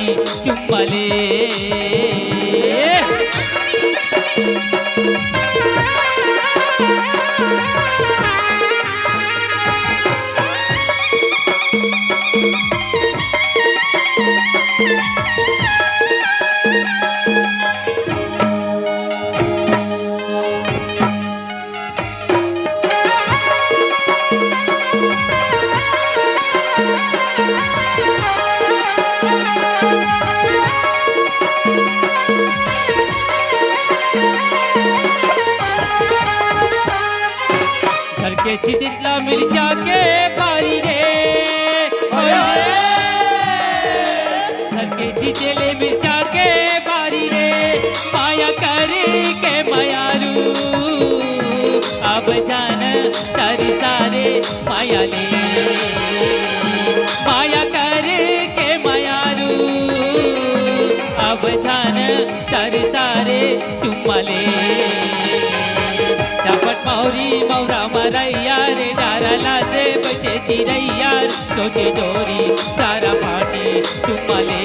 पानी चुम्मा ले। चितला मिर्चा के बारी रे, घर के चितले मिर्चा के बारी रे, माया करे के मायारू अब जान तारी सारे माया ले। माया करे के मायारू अब जान तारी सारे चुम्मा ले। चपट मौरी मौरा मरैया रे डारला से बचे चिरैया सोचे चोरी सारा पानी चुम्मा ले।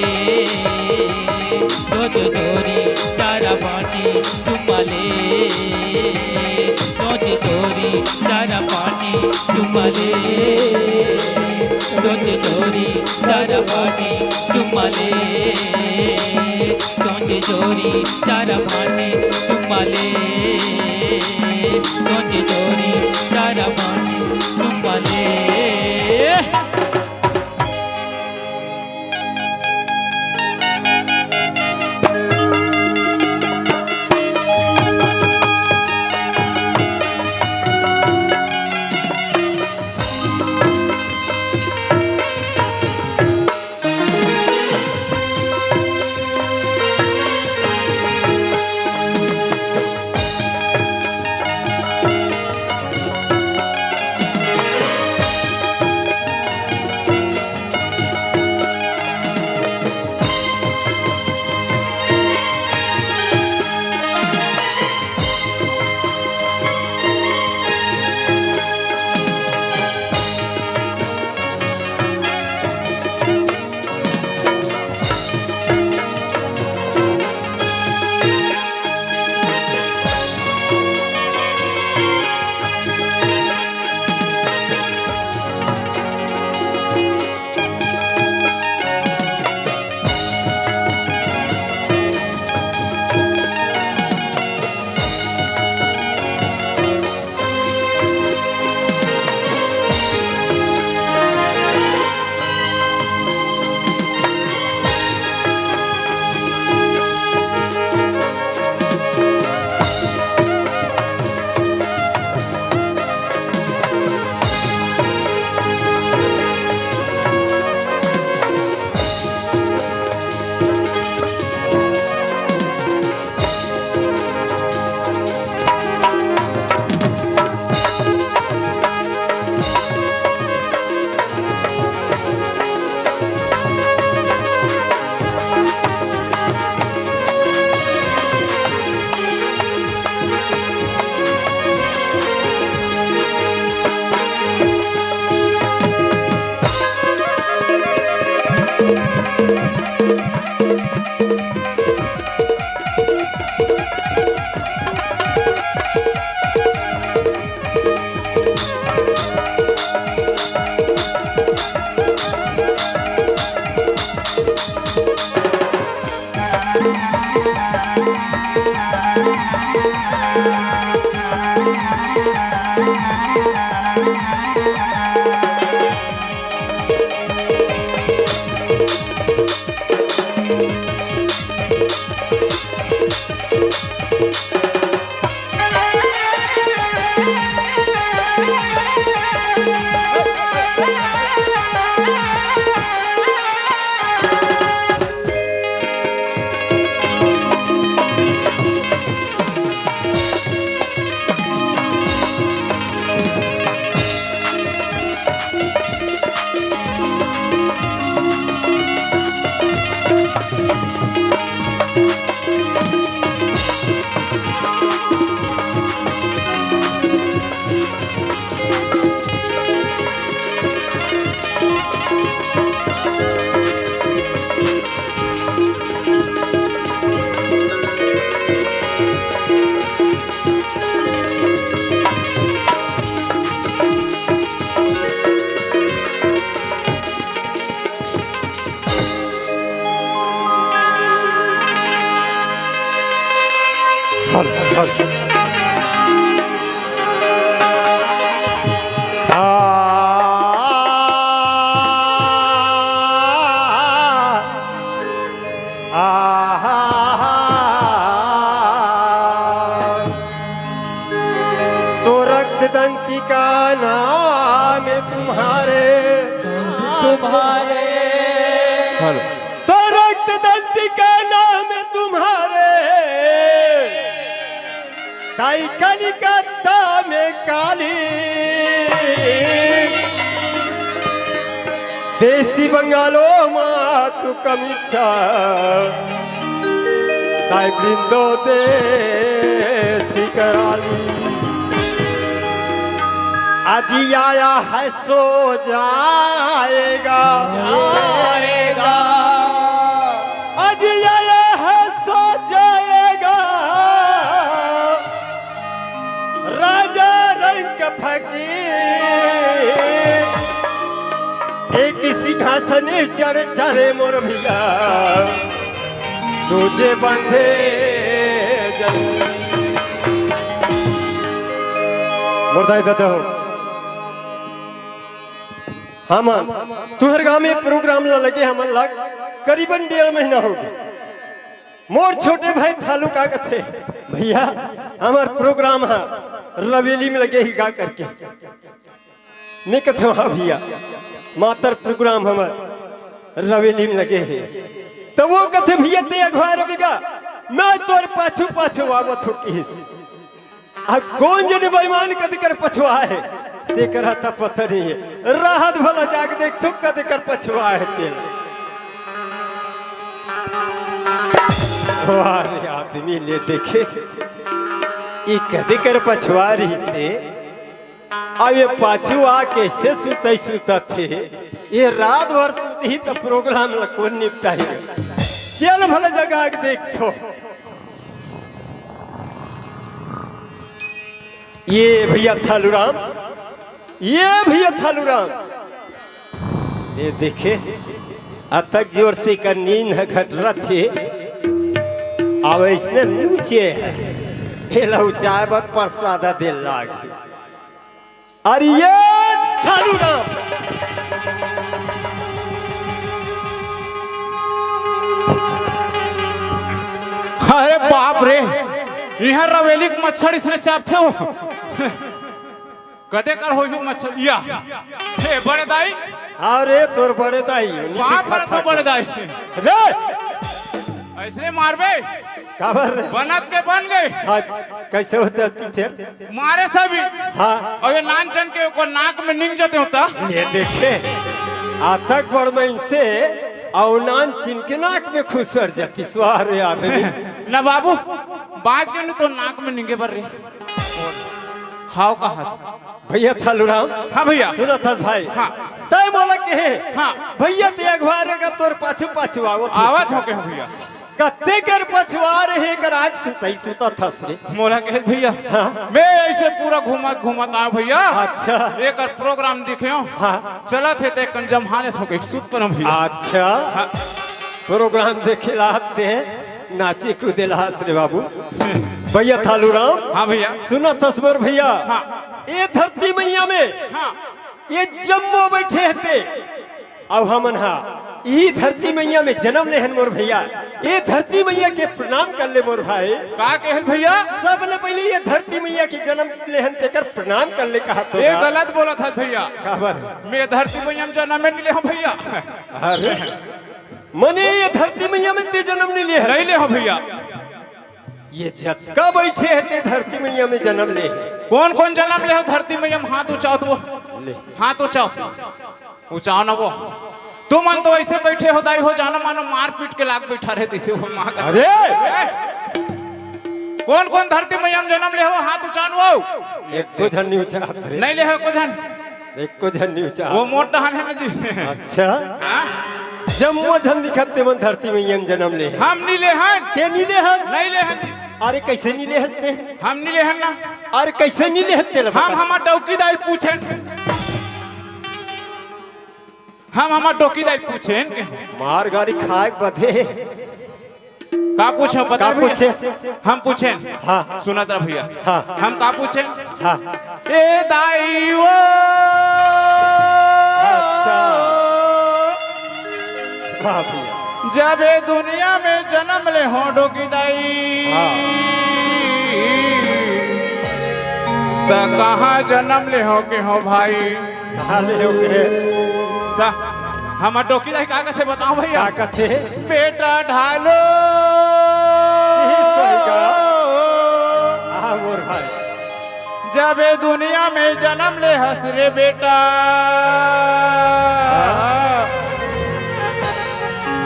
सोचे चोरी सारा पानी चुम्मा ले। सोचे चोरी सारा पानी चुम्मा ले। सोचे चोरी सारा पानी चुम्मा ले। सोचे चोरी सारा पानी चुम्मा ले। सोचे चोरी सारा पानी चुम्मा ले। बोलो। तो रक्त दंती का नाम तुम्हारे ताई कलिकत्ता में काली देसी बंगालो मातु कमिच्छा ताई बृंदो देसी कराली आज आया है सो जाएगा आएगा आज आया है सो जाएगा राजा रंग फकीर एक सिंहासन चढ़ चले मोर भैया तुझे बंधे मोरदाई दादा हो हम तुहर गाँव में प्रोग्राम न लगे हम लग करीबन 1.5 महीना हो गया। मोर छोटे भाई थालू का कथे भैया हमार प्रोग्राम है रवेली में लगे ही गा करके मैं कथे हाँ भैया मातर प्रोग्राम हमार रवेली में लगे है तो वो कथे भैया ते अखबार बिगा मैं तोर पाछू पाछू आवत हो की अब कौन जने बेईमान कद कर पछुआ है देकर आता पता नहीं है राहत भला जाग देख थुक कद कर पछुआ है तेल वारे आदमी ले देखे ये कद कर पछुआ रही से अब ये पाछू आ कैसे सुते सुता थे ये रात भर सुती तो प्रोग्राम कौन निपटाई चल भला जगह देख थो ये भैया थालूराम ये देखे अतक जोर से का नींद घट रहा थे अब इसने नीचे है चाय बत प्रसाद दे लाग अरे ये थालूराम अरे बाप रे यहाँ रवेली मच्छर इसने चापते हो कदे कर हो मच्छर या हे बड़े दाई अरे तोर बड़े दाई बाप रे तो बड़े दाई रे ऐसे मारबे काबर बनत के बन गए हाँ कैसे होते थे मारे सभी हाँ और ये नानचन के को नाक में निंग जाते होता ये देखे आतक बड़ में से औनान चिन के नाक में खुश कर जाती स्वार आदमी ना बाबू बाज के नहीं तो नाक में निंगे पर रही हाव का हाथ भैया थालूराम हाँ भैया सुना था भाई हाँ तय मोला के है हाँ भैया ते अखबार का तोर पाछू पाछू आवत आवाज हो के भैया कत्ते कर पछुआ रहे कर आज सुतई सुता थस रे मोला के भैया हाँ? मैं ऐसे पूरा घूमत आ भैया अच्छा एक प्रोग्राम दिखे हाँ चला थे ते कंजम हाने थो के सुत पर भैया अच्छा हाँ। प्रोग्राम देखे लाते नाचे कूदे लास रे बाबू भैया थालूराम हाँ भैया सुना तस्वर भैया हाँ ये धरती मैया में हाँ ये जम्मो बैठे हते अब हमन हा ये धरती मैया में जन्म लेहन मोर भैया ये धरती मैया के प्रणाम कर ले मोर भाई का कहे भैया सबले पहले ये धरती मैया के जन्म लेहन तेकर प्रणाम कर ले कहा तो ये गलत बोला था भैया खबर मैं धरती मैया में जन्म नहीं ले भैया अरे मने ये धरती मैया में ते जन्म नहीं लिया नहीं ले भैया ये जतका बैठे है ते धरती मैया में जन्म ले कौन कौन जन्म ले धरती मैया में हाथ उचाओ तो हाथ उचाओ उचाओ ना वो तुम मन तो ऐसे बैठे हो दाई हो जाना मानो मार पीट के लाग बैठा रहे दिसे हो मां का अरे कौन कौन धरती मैया में जन्म ले हो हाथ उचानो एक को झन्नी उचा नहीं ले हो को जन एक को झन्नी उचा वो मोट डहान है ना जी अच्छा हां जम्मो झन दिखते मन धरती मैया में जन्म ले हम नहीं ले हन के नहीं ले हस नहीं ले हन अरे कैसे नहीं ले हसते हम नहीं ले हन ना अरे कैसे नहीं ले हसते हम हमार डौकीदार पूछे हम हमार डौकीदार पूछे मार गाड़ी खाए बधे का पूछे पता का पूछे हम पूछे हाँ सुना तरह भैया हाँ हम का पूछे हाँ ए दाई वो अच्छा वाह भैया जब ये दुनिया में जन्म ले हो डोकीदाई तो कहाँ जन्म ले हो के हो भाई कहाँ ले हो के हम टोकी दाई का कहते बताओ भैया का कथे बेटा ढालो यही सही का हाँ मोर भाई जब ये दुनिया में जन्म ले हंस रे बेटा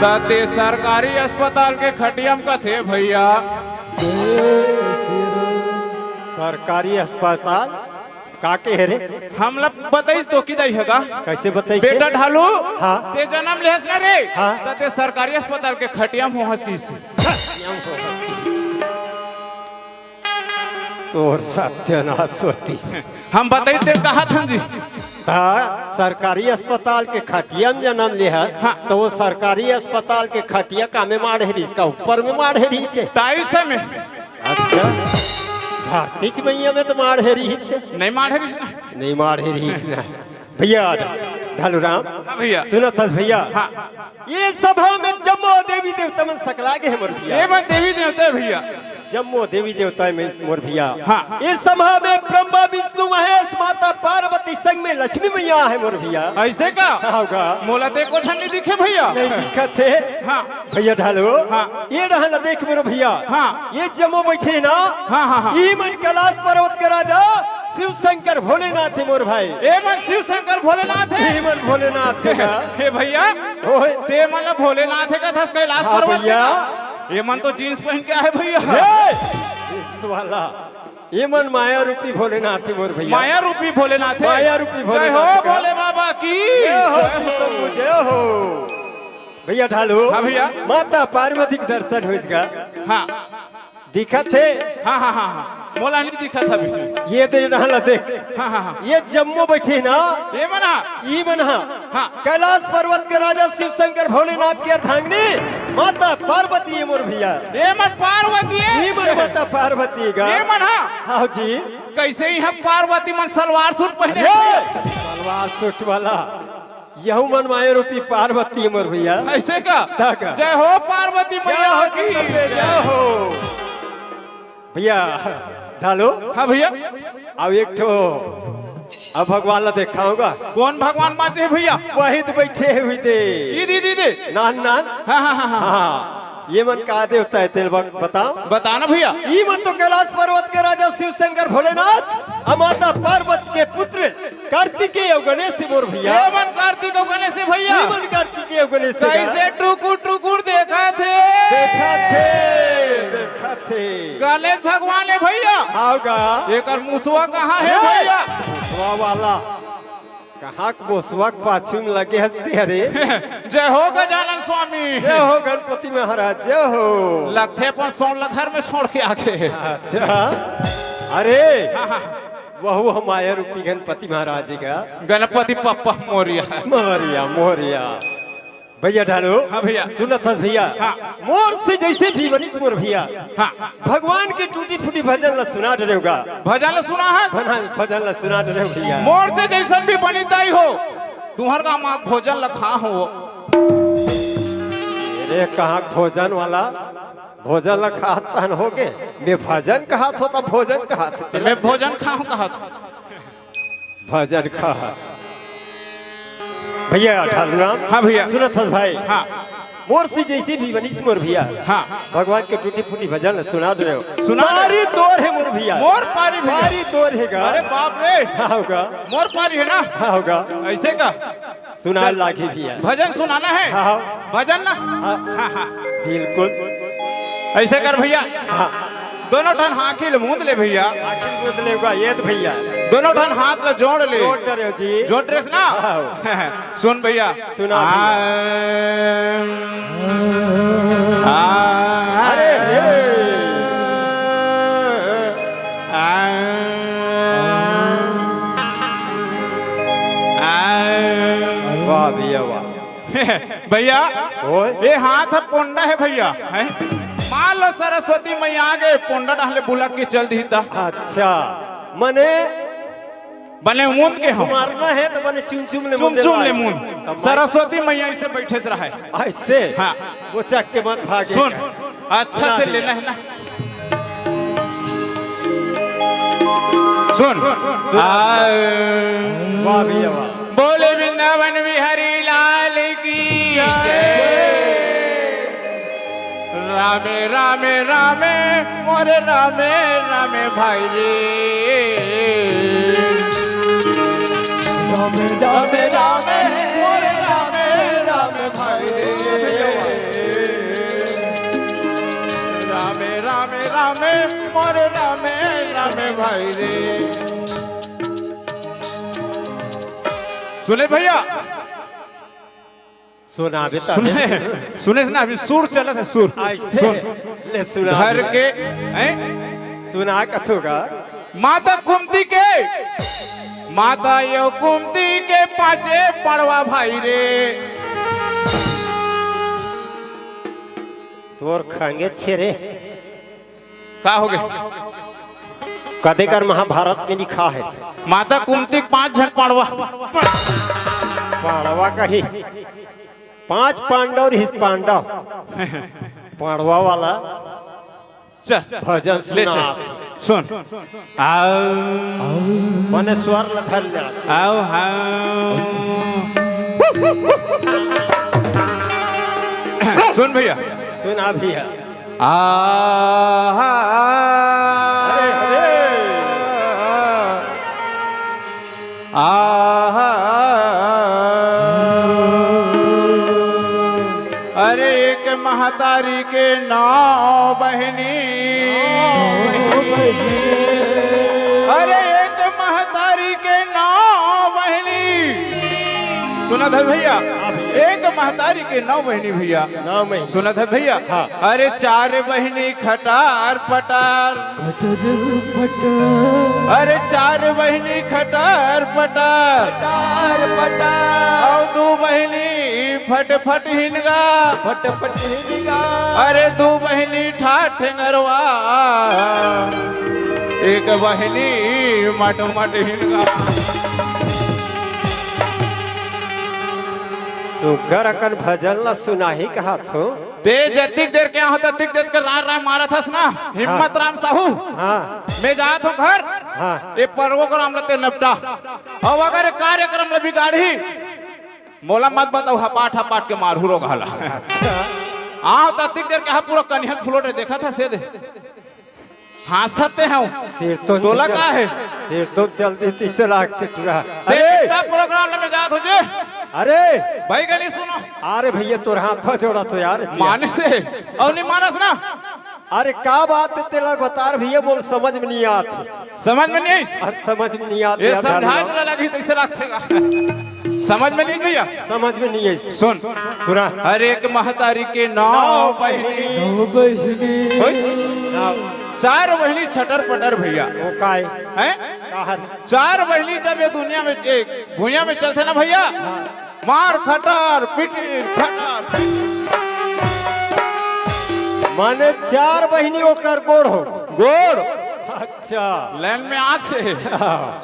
दाते सरकारी अस्पताल के खटियम का थे भैया सरकारी अस्पताल काके है रे हम लोग बताई तो की दाई होगा कैसे बताइए बेटा ढालू हाँ। ते जन्म ले हंस रे हाँ। दाते सरकारी अस्पताल के खटियम हो हंस की से तोर सत्यानाश होती हम बताई तेरे कहा था जी सरकारी अस्पताल के खटिया में जन्म लिया हाँ। तो वो सरकारी अस्पताल के खटिया का में मार है इसका ऊपर में मार है से टाइल्स में अच्छा भारतीय मैया में तो मार है से नहीं मार है नहीं मार है ना भैया ढालू राम हाँ भैया सुनो था भैया हाँ ये सभा में जम्मो देवी देवता में सकला के है मोर भैया ये बात देवी देवता भैया जम्मो देवी देवता में मोर भैया हाँ। इस सभा में ब्रह्मा विष्णु महेश माता पार्वती संग में लक्ष्मी मैया है मोर भैया ऐसे का होगा मोला ते को नहीं दिखे भैया नहीं दिक्कत है हाँ भैया ढालो हाँ। ये रहना देख मेरे भैया हाँ। ये जम्मो बैठे ना हाँ हाँ हाँ ये मन कैलाश पर्वत का राजा शिव शंकर भोलेनाथ है मोर भाई ए मन शिव शंकर भोलेनाथ है ये मन भोलेनाथ है हे भैया ओए ते मतलब भोलेनाथ है का था कैलाश हाँ पर्वत भैया। ये मन तो जींस पहन के आए भैया इस वाला ये मन माया रूपी भोलेनाथ है मोर भैया माया रूपी भोलेनाथ है माया रूपी जय हो भोलेनाथ का। भोले बाबा की जय हो तुम जय हो भैया ढालो हाँ भैया। माता पार्वती के दर्शन होगा हाँ दिखत है हाँ हाँ हाँ हाँ मोला नहीं दिखा था अभी ये दे रहला देख हाँ हाँ हाँ ये जम्मू बैठे ना ये मना ई बना हाँ कैलाश पर्वत के राजा शिव शंकर भोलेनाथ की अर्धांगिनी माता पार्वती है मोर भैया ये मन पार्वती ई मन है माता पार्वती का ये मन हाँ जी कैसे ही हम पार्वती मन सलवार सूट पहने ये सलवार सूट वाला यहू मन माया रूपी पार्वती है मोर भैया ऐसे का का। जय हो पार्वती जय मैया हो की जगदम्बे, जय हो भैया ढालो हाँ भैया अब एक ठो अब भगवान ला देखाऊंगा कौन भगवान बाँचे हैं भैया वही तो बैठे हुए थे दीदी नान नान हाँ हाँ हाँ हाँ हाँ ये मन का देवता है तेरे वक्त बताओ बताना भैया ये मन तो कैलाश पर्वत के राजा शिव शंकर भोलेनाथ और माता पार्वती के पुत्र कार्तिकेय और गणेश मोर भैया ये मन कार्तिक और गणेश है भैया ये मन कार्तिकेय और गणेश कैसे टुकुर टुकुर देखा थे देखा थे गणेश भगवान है भैया आओगा एक मुसवा कहाँ है भैया मुसवा वाला कहाँ मुसवा पाछू में लगे हंसते अरे जय हो गजानन स्वामी जय हो गणपति महाराज जय हो लगते पर सोन लखर में छोड़ के आके अच्छा अरे वह हमारे रूपी गणपति महाराज जी का गणपति पप्पा मोरिया मोरिया मोरिया भैया ढालो हाँ भैया सुना था भैया हाँ। मोर से जैसे भी बनिस मोर भैया हाँ भगवान के टूटी फूटी भजन ला सुना डरेगा भजन सुना है भजन ला सुना डरे भैया मोर से जैसन भी बनी ताई हो तुम्हार का माँ भोजन लखा हो मेरे कहाँ भोजन वाला भोजन ला खात हो गए मैं भजन कहा था भोजन कहा था मैं भोजन खाऊं कहा था भजन कहा भैया ढालूराम हाँ भैया सुना था भाई हाँ मोर से जैसे भी बनिस मोर भैया हाँ भगवान के टूटी फूटी भजन सुना दे रहे हो सुना दे। पारी तोर है मोर भैया मोर पारी भैया। पारी तोर है अरे बाप रे हाँ होगा मोर पारी है ना हाँ होगा ऐसे का सुना लागी भैया भजन सुनाना है हाँ भजन ना हाँ हाँ हाँ बिल्कुल ऐसे कर भैया हाँ दोनों ठन हाकिल मूंद ले भैया आखिर बोल लेगा ये तो भैया दोनों ठन हाथ ले जोड़ ले जोड़ डरे हो जी जोड़ ड्रेस ना सुन भैया सुना अरे वाह भैया वाह भैया ओए ये हाथ है पोंडा है भैया है मान लो सरस्वती मैया आगे पोंडा डाले बुलक के चल दी था अच्छा मने बने मुंद के हम मारना है तो बने चुम चुम ले चुम चुम ले मुंद सरस्वती मैया ऐसे बैठे रहा है ऐसे हाँ वो चक के मत भागे सुन अच्छा से लेना है ना सुन वाह भैया वाह बोले वृंदावन बिहारी लाल की रामे रामे रामे मोरे रामे रामे भाई रे रामे रामे रामे मोरे रामे रामे भाई रे रामे रामे रामे मोरे रामे रामे भाई रे। सुने भैया सुना बेटा सुने सुने से ना अभी सुर चला था सुर ऐसे सुन ले सुना घर के हैं? सुना कथोगा माता कुमती के माता यो कुमती के पाचे पड़वा भाई रे तोर खांगे छेरे का हो गए कदे कर महाभारत में लिखा है माता कुमती 5 जन पड़वा पांडवा कही 5 पांडव ही पांडव पांडवा वाला चल भजन ले सुना चल सुन आओ मने स्वर लखल ले आओ हाँ सुन भैया सुना भैया आ अरे अरे अरे एक महतारी के 9 बहनी अरे एक महतारी के 9 बहनी सुना था भैया एक महतारी के 9 बहनी भैया नाम है सुना था भैया हाँ। अरे 4 बहनी खटार पटार अरे 4 बहनी खटार पटार और 2 बहनी फट फट हिनगा अरे 2 बहनी ठाठ ठेंगरवा एक बहनी मट मट हिनगा सुगर अकन भजन ला सुना ही कहा थो तेज अतिक देर क्या होता तिक देर कर रार राम मारा था ना हिम्मत राम साहू हाँ मैं जात हूँ घर हाँ ये प्रोग्राम लते नपटा और अगर कार्यक्रम ल बिगाड़ी मोला मत बताओ हपाट हपाट के मारू रो घाला अच्छा आओ ततिक देर के हा पूरा कन्हन फुलोट देखा था से दे हंसते हैं सिर तो तोला का है सिर तो जल्दी तीसरा लागते टुरा अरे अरे प्रोग्राम में जात हो जे अरे भाई का नहीं सुनो अरे भैया तोर हाथ पर जोड़ा तो यार माने से और नहीं मानस ना अरे का बात है तेरा बता भैया बोल समझ में नहीं आत समझ में नहीं आई अरे समझ में नहीं आत ये समझाए चला लगी तो इसे रखेगा समझ में नहीं भैया समझ में नहीं आई सुन सुना हर एक महतारी के 9 बहनी होय? 4 बहनी छटर पटर भैया वो काय हैं कहत 4 बहनी जब ये दुनिया में एक भुइया में चलते ना भैया मार खटर पिटी खटर माने 4 बहिनी ओकर गोड़ हो गोड़ अच्छा लाइन में आज से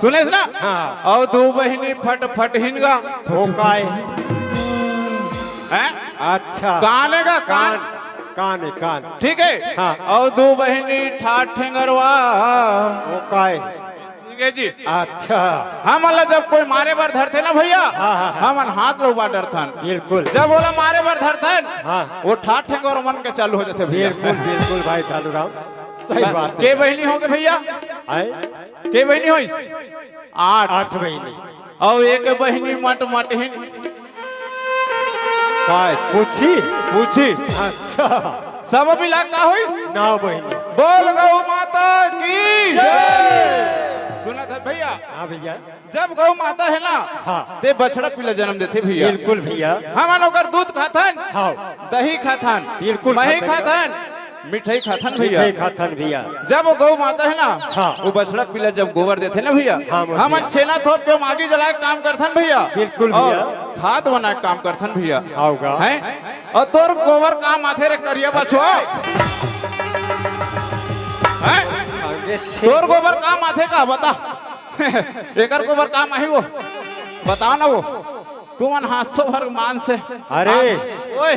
सुने ना हाँ। और 2 बहनी फट फट हिनगा वो काय हैं अच्छा काने का कान कान है कान ठीक है हाँ। और 2 बहनी ठाठ ठेंगरवा वो काय ठीक है जी अच्छा हम अल्लाह जब कोई मारे बार धरते ना भैया हाँ, हाँ। हम हाथ लोग बार डरथन बिल्कुल जब बोला मारे बार धरथन हाँ। वो ठाठ ठेंगर मन के चालू हो जाते भैया बिल्कुल बिल्कुल भाई चालू राम सही बात है के बहनी होगे भैया आए के बहनी हो 8 बहिनी और एक बहनी मट मट हिन काय पूछी पूछी अच्छा सब मिला का होई 9 बहिनी बोल गौ माता की सुना था भैया हाँ भैया जब गौ माता है ना हाँ। ते बछड़ा पिला जन्म देते भैया बिल्कुल भैया हम ओकर दूध खाथन हाँ दही खाथन बिल्कुल मही खाथन। खाथन मिठाई खाथन भैया मिठाई खाथन भैया जब वो गौ माता है ना हाँ। वो बछड़ा पिला जब गोबर देते ना भैया हाँ, मोदी। हम छेना थोप के आगे जला के काम करथन भैया बिल्कुल और भैया। खाद बना के काम करथन भैया आओगा हैं और तोर गोबर काम आथे रे करिया बछुआ हैं आगे तोर गोबर काम आथे का बता एकर गोबर काम आही वो बताओ ना वो तुमन हाथों भर मान से अरे ओए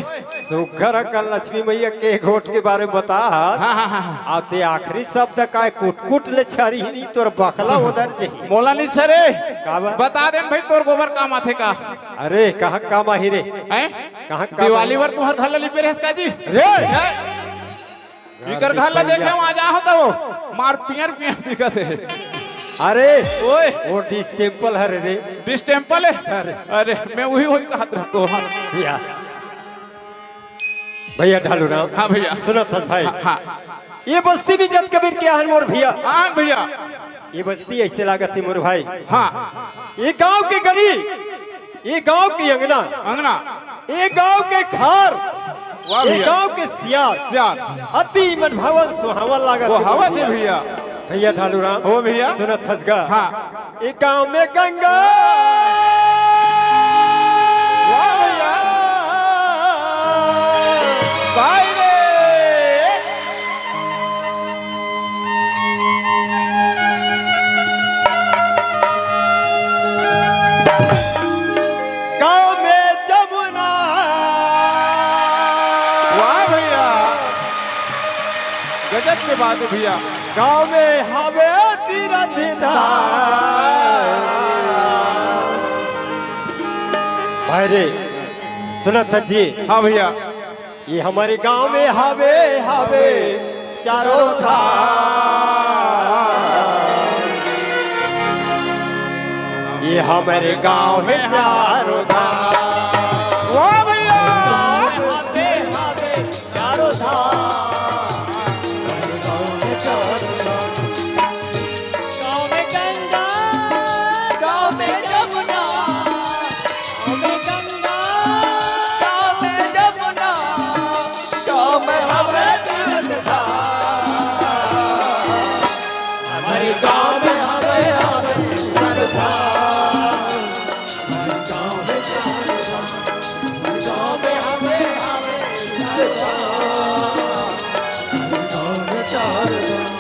सुगर कल लक्ष्मी मैया के घोट के बारे में बता हाँ हाँ हाँ आते आखिरी शब्द काय कुट कुट ले छरी ही नहीं तोर बकला उधर जही मोला नहीं छरे का बा? बता देन भाई तोर गोबर काम आथे का अरे कहाँ काम आही रे हैं कहाँ काम दिवाली आही? वर तुहर घर ली पेरेस का जी रे इकर घर ला देखे वहां जा हो तो मार पियर पियर दिखत है। अरे ओए वो डिस्टेंपल है रे। डिस्टेंपल है। अरे मैं वही वही कहत रहा तो। हाँ भैया भैया ढालू राम। हाँ भैया सुनो था भाई। हाँ ये बस्ती भी जत कबीर के हन मोर भैया। हाँ भैया ये बस्ती ऐसे लागत थी मोर भाई। हाँ ये गांव के गली, ये गांव की अंगना, अंगना, ये गांव के खार, वाह ये भैया गांव के सियार सियार अति मनभावन सुहावन लागत वो थी। हवा थी भैया। भैया ढालू राम। हो भैया सुनो थसगा। हाँ ये गांव में गंगा वाह भैया भाई रे। गांव में जमुना। वाह भैया गजब की बात है भैया। गांव में हवे तीरथ धाम। भाई रे सुनो था जी। हाँ भैया ये हमारे गांव में हवे हवे चारों धाम। ये हमारे गांव है चारों धाम। वाह भैया गाँव में गंगा, गाँव में जमुना, गाँव में गंगा, गाँव में जमुना, गाँव में हवे तीरथ धाम। हमारे गाँव में हवे हवे चारों धाम। हमारे गाँव में चारों धाम। हमारे गाँव में हवे हवे चारों धाम। हमारे गाँव में चारों धाम।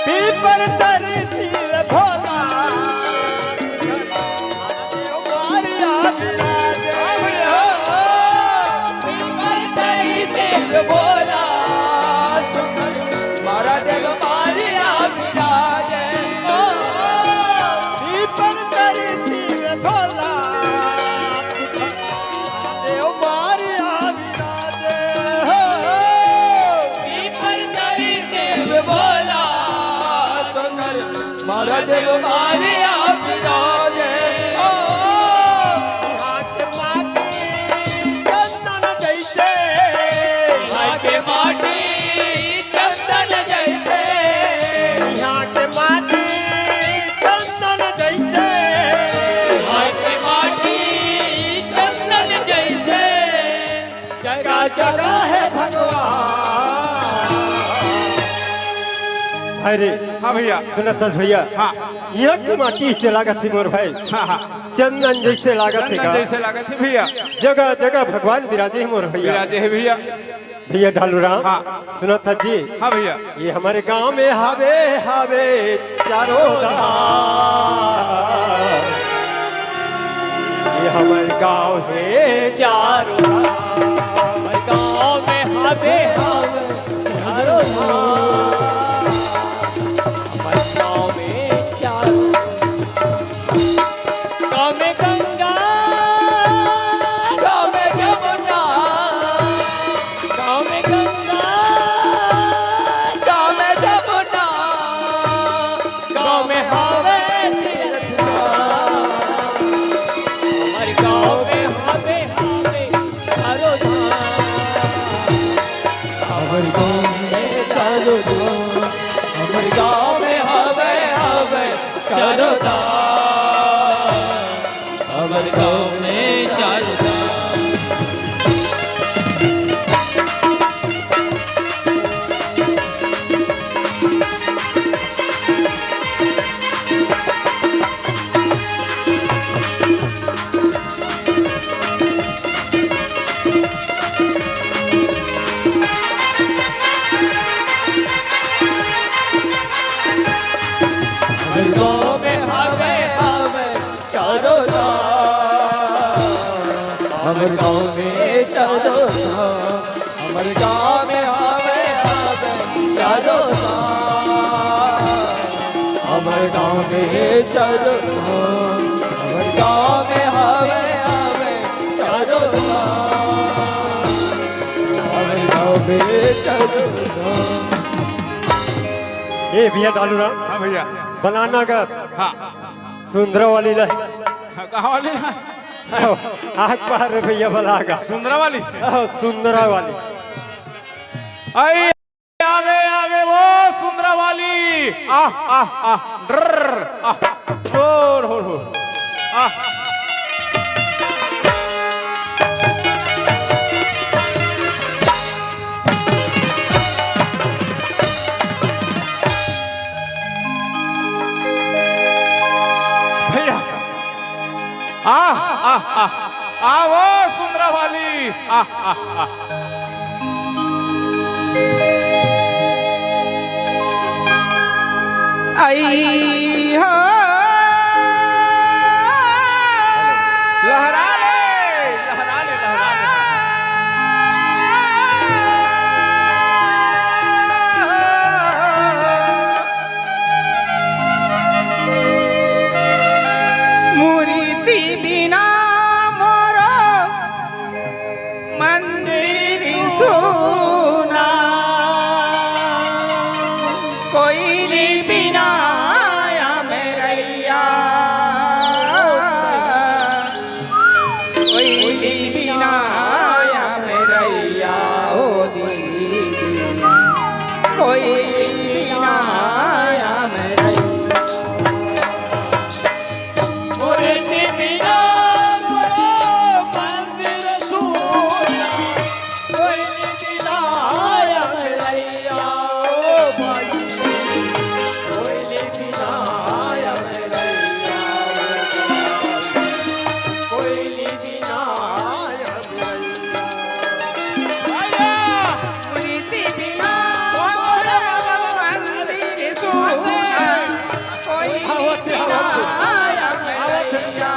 पीपर तरती भोला मारिया बोला मारा देव मारिया विराजे। पीपर तरती भोला देव मारिया विराजे। पीपर तरी देव बोला मारा देव मारिया विराजे। यहाँ के माटी चंदन जैसे। यहाँ के माटी चंदन जैसे। यहाँ के माटी चंदन जैसे। यहाँ के माटी चंदन जैसे। जगह जगह है भगवान। अरे हाँ भैया सुनतस भैया। हाँ यह की माटी से लागत थी मोर भाई। हाँ हाँ चंदन जैसे लागत चंदन है। जैसे लागत है भैया। जगह जगह भगवान विराजे हैं मोर भैया। विराजे है भैया। भैया ढालू राम। हाँ सुनो था जी। हाँ भैया ये हमारे गांव में हवे हवे चारों धाम। ये हमारे गांव है चारों धाम। हमारे गाँव में हवे हवे चारों धाम। हमारे गाँव में चारों गाँव में गंगा, गाँव में जमुना, गाँव में गंगा, गाँव में जमुना, गाँव में हवे तीरथ धाम। हमारे गाँव में हवे हवे हमर गाँव में चलो हमर गाँव में आवे आवे चलो हमर गाँव में चलो हमर गाँव में आवे आवे चलो हमर गाँव में चलो। ए भैया डालू राम हाँ भैया बनाना का हाँ सुंदर वाली ला कहाँ वाली है? आग पार भैया बलागा सुंदरा वाली सुंदरा वाली आई आवे आवे वो सुंदरा वाली आह आह आह ड्र आह हो आह भैया आह आह आह आ वो सुंदरा वाली आह आह आह आई हो लहरा ले लहरा ले लहरा ले मूर्ति बिना मोरो मंदिर सोना कोयली बिना या मेरैया कोयली बिना या मेरैया ओ दीदी कोयली बिना या मेरैया मूर्ति बिना मोरो मंदिर सोना कोयली बिना या मेरैया ओ भाई कोयली बिना या मेरैया कोयली बिना या मेरैया मूर्ति बिना मोरो मंदिर सोना कोयली बिना या मेरैया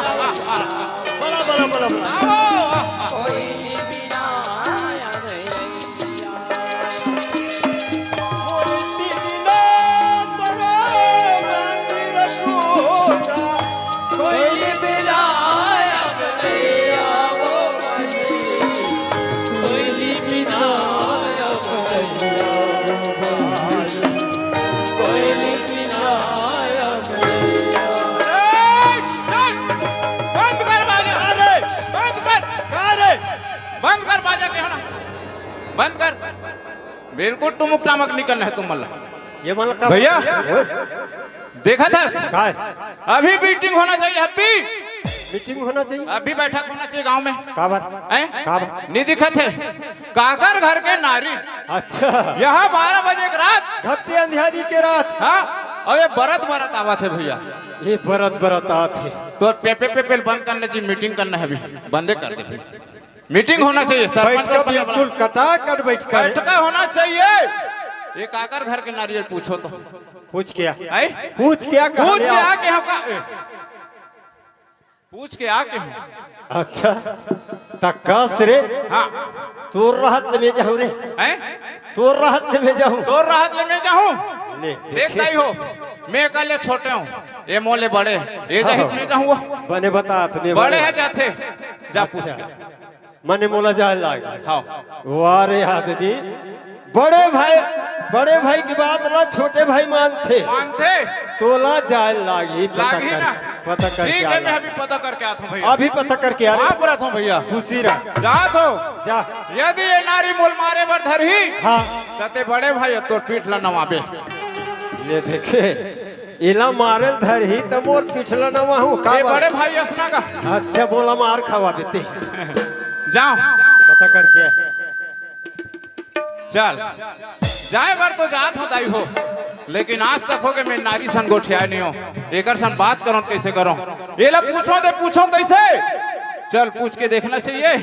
बड़ा बड़ा बड़ा बड़ा कोयली बिना या मेरैया मूर्ति बिना तोरो मंदिर सोना कोयली बिना या मेरैया ओ कोयली बिना या मेरैया कोयली बिना या मेरैया बंद कर बाजा बंद कर बंद कर बाजा के होना बंद कर बिल्कुल टुमुक टामक निकलना है तुम मल्ला ये मतलब का भैया देखा था का है? अभी मीटिंग होना चाहिए अभी मीटिंग होना चाहिए अभी बैठक होना चाहिए गांव में का बात हैं? का बात नहीं दिखत है काकर घर के नारी अच्छा यहाँ 12 बजे की रात घपटे अंधियारी के रात हाँ और ये बरत बरत आवत है भैया ये बरत बरत आते तो पे बंद करना चाहिए मीटिंग करना है अभी बंदे कर दे भाई मीटिंग होना चाहिए सरपंच बैठ का कर बिल्कुल कटा कर बैठ कर बैठका होना चाहिए ये काकर घर के नारियल पूछो तो पूछ क्या आई पूछ क्या कहा पूछ के लिया? आके हम का पूछ के आके हम अच्छा तकस रे हाँ तोर राहत में जाऊं रे हैं तोर राहत में जाऊं तो राहत ले मैं जाऊं ले देखता ही हो मैं कल छोटे हूँ ये मोले बड़े ये जाहिद में जाऊं वो बने बता तुम्हें बड़े है जाते जा पूछ के मने मोला जाए लाग हाँ वारे आदमी बड़े भाई की बात ना छोटे भाई मानते मानते तोला जाए लागी लागी ना पता कर ठीक है मैं अभी पता करके आता हूँ भैया अभी पता करके आ वहाँ पर आता हूँ भैया खुशी रह जा तो जा यदि ये नारी मूल मारे बर धरही हाँ तते बड़े भाई तो पीठ ला नवाबे ये देखे इला मारे धर ही तो मोर पिछला न वहू का ये बड़े भाई असना का अच्छा बोला मार खावा देते जाओ पता करके चल जाए बार तो जात होता ही हो लेकिन आज तक हो के मैं नारी सन गोठिया नहीं हो एकर सन बात करो कैसे करो ये ला पूछो कैसे चल पूछ के देखना चाहिए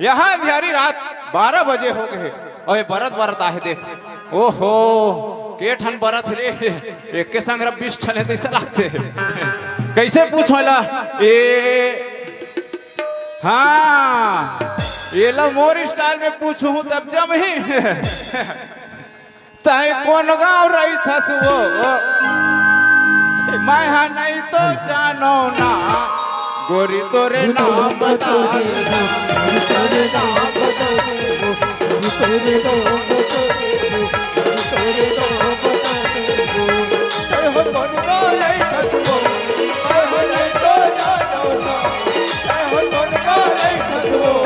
यहाँ अंधियारी रात 12 बजे हो गए और ये बरत आहे देख ओहो के ठन बरत रे एक के संग 20 ठन है तो लागते कैसे पूछोला ए हाँ ये लो मोर स्टाइल में पूछूं तब जब ही ताई कौन गाँव रही था सुबह मैं हाँ नहीं तो जानो ना गोरी तोरे नाम बता तोरे नाम बता तोरे नाम बता तोरे नाम बता तय हो कौन गाँव रही था सुबह तय हो नहीं तो जानो ना तय हो कौन गाँव रही था सुबह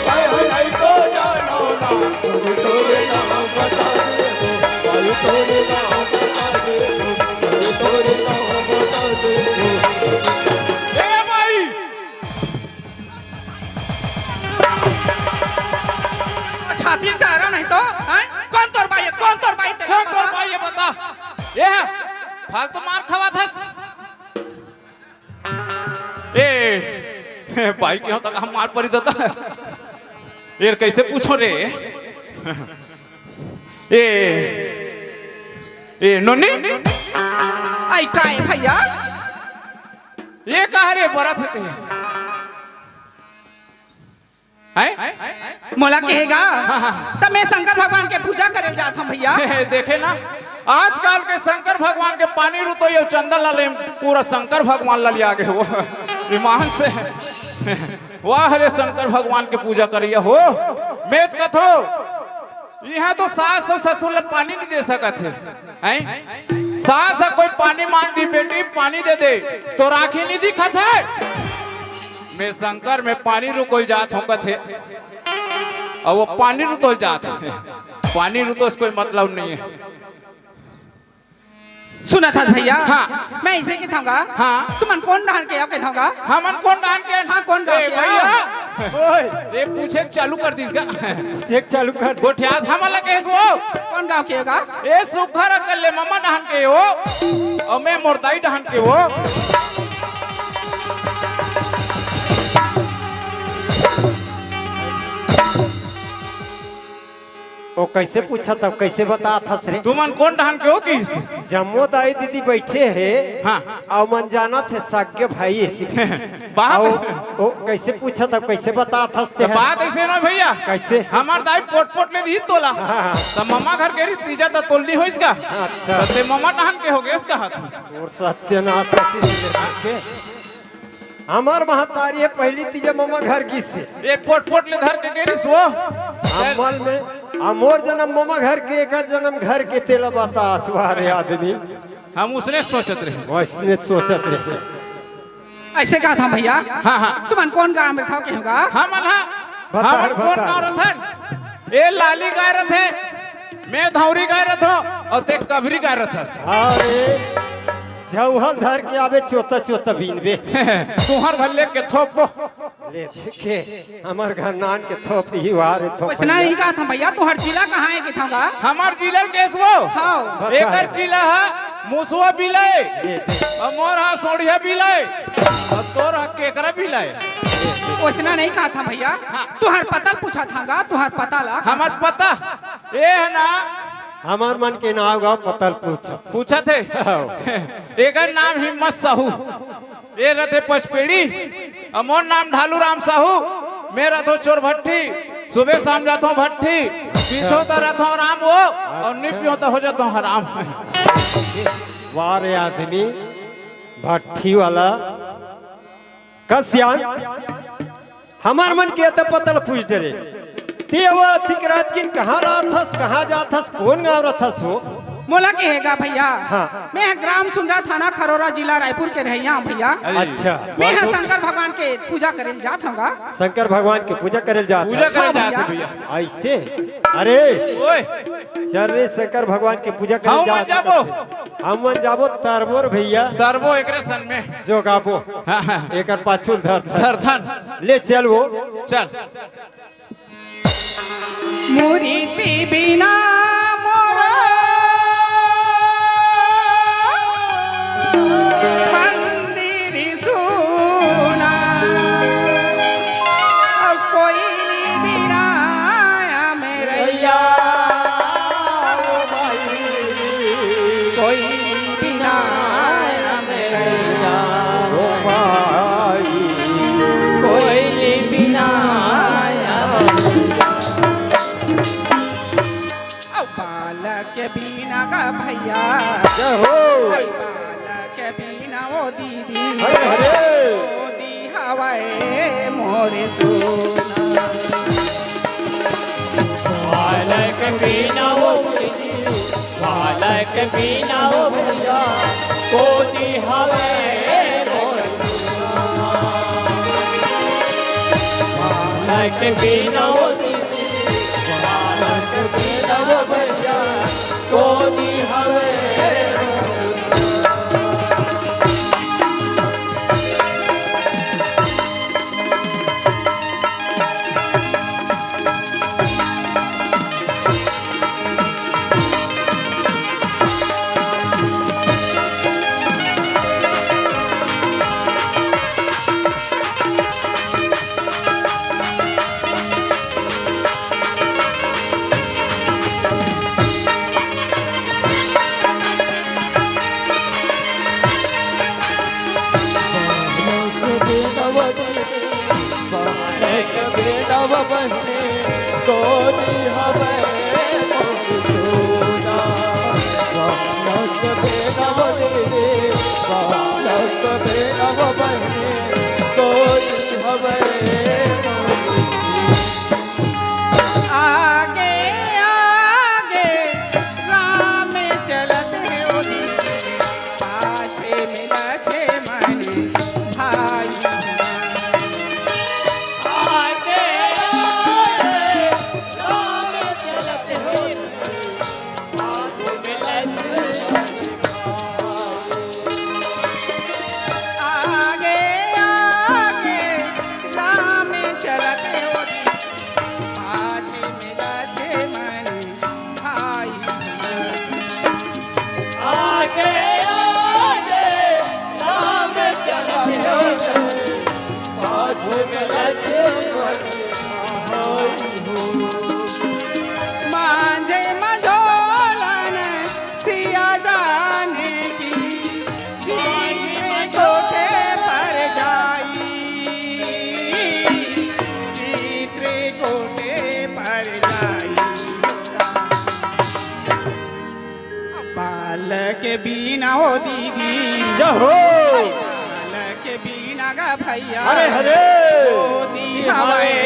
तय हो नहीं तो जानो ना तोरे नाम बता तोरे नाम बता तोरे नाम बता ए भाई छाती से आ रहा नहीं तो हैं? कौन तोर भाई है? कौन तोर भाई तेरा कौन कौन पता? भाई ये बता ये फालतू मार खवा था ए भाई क्यों तक हम मार पड़ी देता है ये कैसे पूछो रे ए नोनी आई का है भैया? ये कहा रे बड़ा थे हैं मोला कहेगा तब मैं शंकर भगवान के पूजा करे जाता हूँ भैया। देखे ना आजकल के शंकर भगवान के पानी रुतो ये चंदन लाल पूरा शंकर भगवान ला लिया आगे हो विमान से वाह रे शंकर भगवान के पूजा करिए हो मैं कथो यहाँ तो सास और ससुर ले पानी नहीं दे सकत है हैं सास कोई पानी मांग दी बेटी पानी दे दे तो राखी नहीं दिखत है मैं शंकर में पानी रुकोल जात हूँ कथे और वो पानी रुतोल जात है पानी रुतो कोई मतलब नहीं है सुना था भैया हाँ। मैं इसे की थाऊंगा हाँ। तुमन कौन डाल के के थाऊंगा हमन कौन डान के हाँ, कौन गाँव के? भैया ओए ये पूछे चालू कर दीसगा चेक चालू कर गोठिया हमला केस वो कौन गाँव के होगा? ए सुखर कर ले मम्मा डान के हो और मैं मोरताई डान के हो वो कैसे पूछा था कैसे बता था रे तुमन कौन डान के हो किस जम्मो दाई दीदी बैठे है हाँ। और मन जाना थे साग्य भाई ऐसी बात ओ कैसे पूछा था कैसे बता था तो बात ऐसे ना भैया कैसे हमार दाई पोट पोट ले रही तोला हाँ। तो मम्मा घर के रही तीजा तो तोलनी हो इसका अच्छा तो ते मम्मा डान के हो गए इसका हाथ और सत्यनाश होती के हमार महतारी है पहली तीजे मामा घर की से ये पोट पोट ले धर के गेरी सो अमल में अमोर जन्म मामा घर के एकर जन्म घर के तेला बता तुम्हारे आदमी हम उसने सोचत रहे वैसने सोचत रहे ऐसे कहा था भैया हाँ हाँ तुमन कौन गाँव में था के होगा? हमन हाँ बता, हमन कौन बता। गाँव रथन ए लाली गाय रथे मैं धौरी गाय रथो और ते कभरी गाय रथस अरे जौहल धर के आवे चोता चोता बीनबे तुहर घर ले के थोपो ले देखे हमार घर नान के थोप ही वारे थोप वैसना नहीं कहा था भैया तोहर जिला कहाँ है के थाऊंगा? हमार जिलल केस वो हाँ एकर जिला है मुसवा बिलाए और मोर हा सोढ़िया बिलाए और तोर हा केकरा बिलाए वैसना नहीं कहा था भैया तुहर पता पूछा थाऊंगा तुहर पता ला हमार पता ए है ना हमार मन के नाव गाँव पतल पूछा पूछा थे एकर नाम हिम्मत साहू ये रथे पचपेड़ी और मोर नाम ढालू राम साहू मेरा तो चोर भट्टी सुबह शाम जाता हूँ भट्टी पीछो तो रहता हूँ राम वो और निपियो तो हो जाता हूँ हराम वारे आदमी भट्टी वाला कस्यान हमार मन के तो पतल पूछ डरे तेवा तिकरात किन कहाँ राथस कहाँ जाथस कौन गाँव रथस हो मोला के हैगा भैया हाँ। मैं ग्राम सुंदरा थाना खरोरा जिला रायपुर के रहिया हूँ भैया अच्छा मैं शंकर भगवान के पूजा करे जात हूँगा शंकर भगवान की पूजा करे जाता पूजा करे हाँ जाते भैया। भैया ऐसे अरे ओए चल रे शंकर भगवान की पूजा हाँ, करे मन जाबो। हम मन जाबो तरबोर भैया तरबो एकरे सन में जो गाबो हाँ, हाँ। एकर पाछुल धर धरथन ले चल वो चल मूर्ति बिना मोरा मंदिर सुना कोई बिना मेरैया कोई बिना मेरैया जय हो बालक बिना ओ दीदी हरे हरे गोदी हवाए मोरे सोना बालक बिना वो बालक बिना वो भैया गोदी हवे बालक बिना वो बालक बिना वो भैया गोदी हवे गोदी हवे बालक बिना वो बालक बिना वो गोदी हवे आगे आगे राम चलत हो दीदी पाछे मिला छे मने भाई आगे आगे राम चलत हो आज मिलत आगे आगे राम चलत हो पाछे मिला छे मने भाई आगे आगे राम चलत हो आज मिलत मांझे मझोलन सिया जाने की चीत्र कोठे पर जाई चीत्र कोठे पर जाई बालक बिना हो दीदी जय हो बालक बिना गा भैया हरे हरे गोदी हवाए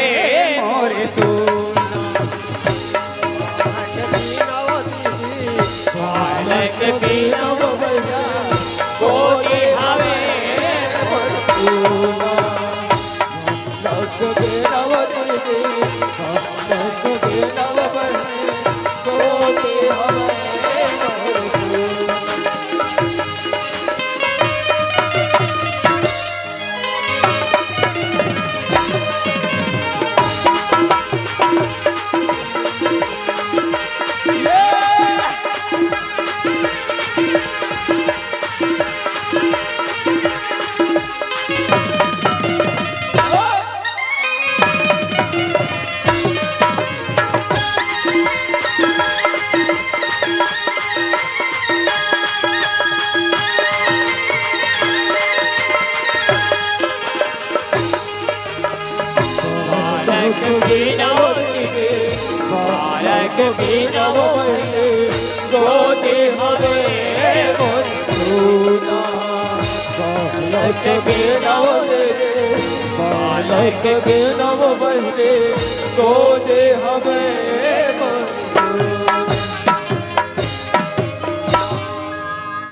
मोरे सोना बालक बिना वो भैया गोदी हवे बालक बिना वो बालक बिना वो गोदी हवे बालक बिना वो बालक बिना वो गोदी हवे सोना बालक बिना वो बालक बिना वो गोदी हवे